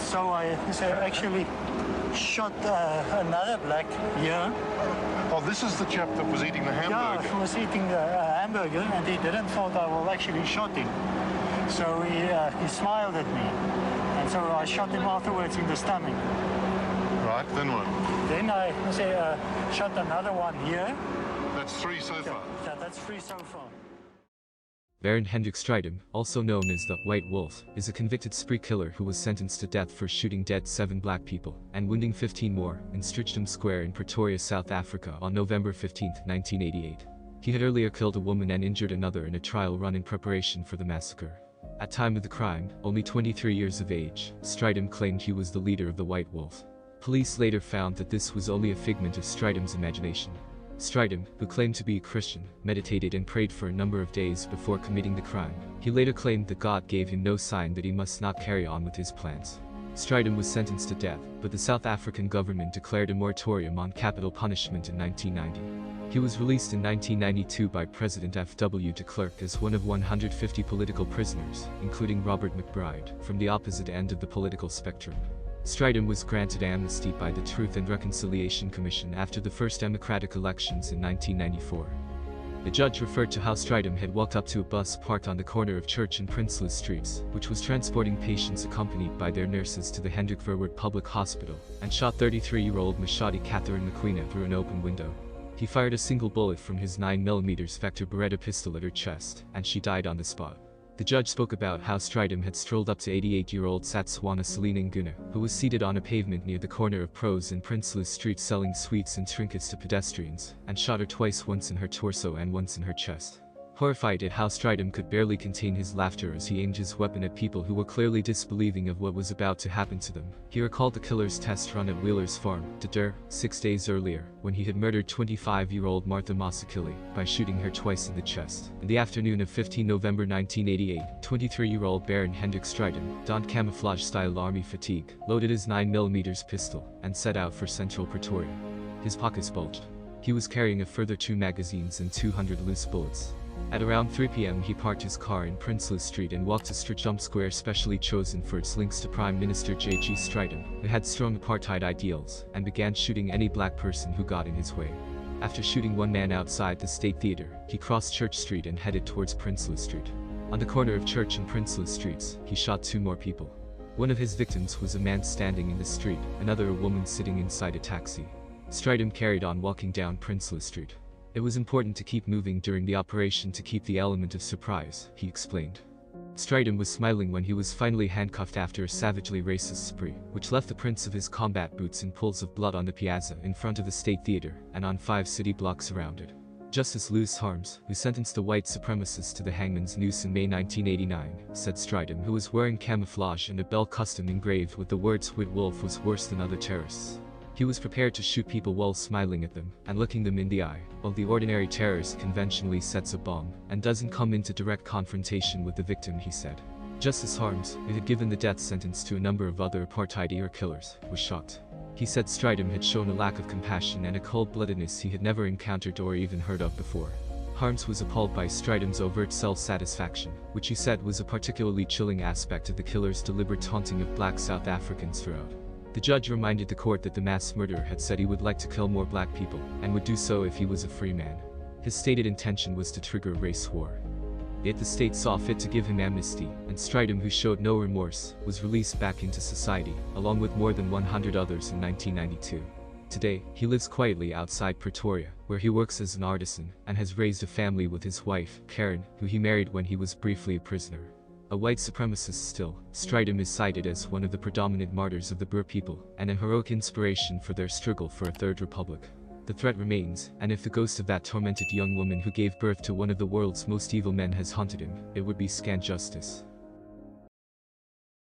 So I actually shot another black here. Oh, this is the chap that was eating the hamburger. Yeah, he was eating the hamburger, and he didn't thought I will actually shot him. So he smiled at me, and so I shot him afterwards in the stomach. Right, then what? Then I shot another one here. That's 3 so far. Yeah, that's 3 so far. Barend Strydom, also known as the White Wolf, is a convicted spree killer who was sentenced to death for shooting dead 7 black people and wounding 15 more in Strijdom Square in Pretoria, South Africa on November 15, 1988. He had earlier killed a woman and injured another in a trial run in preparation for the massacre. At time of the crime, only 23 years of age, Strydom claimed he was the leader of the White Wolf. Police later found that this was only a figment of Strydom's imagination. Strydom, who claimed to be a Christian, meditated and prayed for a number of days before committing the crime. He later claimed that God gave him no sign that he must not carry on with his plans. Strydom was sentenced to death, but the South African government declared a moratorium on capital punishment in 1990. He was released in 1992 by President F.W. de Klerk as one of 150 political prisoners, including Robert McBride, from the opposite end of the political spectrum. Strydom was granted amnesty by the Truth and Reconciliation Commission after the first democratic elections in 1994. The judge referred to how Strydom had walked up to a bus parked on the corner of Church and Prinsloo Streets, which was transporting patients accompanied by their nurses to the Hendrik Verwoerd Public Hospital, and shot 33-year-old Mashadi Catherine Mkwena through an open window. He fired a single bullet from his 9mm Vector Beretta pistol at her chest, and she died on the spot. The judge spoke about how Strydom had strolled up to 88-year-old Satswana Celine Nguna, who was seated on a pavement near the corner of Prose and Prinsloo Street selling sweets and trinkets to pedestrians, and shot her twice, once in her torso and once in her chest. Horrified at how Strydom could barely contain his laughter as he aimed his weapon at people who were clearly disbelieving of what was about to happen to them, he recalled the killer's test run at Wheeler's Farm, Dedeur, 6 days earlier, when he had murdered 25-year-old Martha Masakile by shooting her twice in the chest. In the afternoon of 15 November 1988, 23-year-old Barend Strydom donned camouflage-style army fatigue, loaded his 9mm pistol, and set out for central Pretoria. His pockets bulged. He was carrying a further 2 magazines and 200 loose bullets. At around 3 p.m. he parked his car in Prinsloo Street and walked to Strijdom Square, specially chosen for its links to Prime Minister J.G. Strydom, who had strong apartheid ideals, and began shooting any black person who got in his way. After shooting one man outside the State Theatre, he crossed Church Street and headed towards Prinsloo Street. On the corner of Church and Prinsloo Streets, he shot 2 more people. One of his victims was a man standing in the street, another a woman sitting inside a taxi. Strydom carried on walking down Prinsloo Street. It was important to keep moving during the operation to keep the element of surprise, he explained. Strydom was smiling when he was finally handcuffed after a savagely racist spree, which left the prints of his combat boots and pools of blood on the piazza in front of the State Theatre, and on 5 city blocks around it. Justice Louis Harms, who sentenced the white supremacists to the hangman's noose in May 1989, said Strydom, who was wearing camouflage and a bell custom engraved with the words "White Wolf," was worse than other terrorists. He was prepared to shoot people while smiling at them and looking them in the eye, while the ordinary terrorist conventionally sets a bomb and doesn't come into direct confrontation with the victim, he said. Justice Harms, who had given the death sentence to a number of other apartheid-era killers, was shocked. He said Strydom had shown a lack of compassion and a cold-bloodedness he had never encountered or even heard of before. Harms was appalled by Strydom's overt self-satisfaction, which he said was a particularly chilling aspect of the killer's deliberate taunting of black South Africans throughout. The judge reminded the court that the mass murderer had said he would like to kill more black people, and would do so if he was a free man. His stated intention was to trigger a race war. Yet the state saw fit to give him amnesty, and Strydom, who showed no remorse, was released back into society, along with more than 100 others in 1992. Today, he lives quietly outside Pretoria, where he works as an artisan, and has raised a family with his wife, Karen, who he married when he was briefly a prisoner. A white supremacist still, Strydom is cited as one of the predominant martyrs of the Boer people, and a heroic inspiration for their struggle for a third republic. The threat remains, and if the ghost of that tormented young woman who gave birth to one of the world's most evil men has haunted him, it would be scant justice.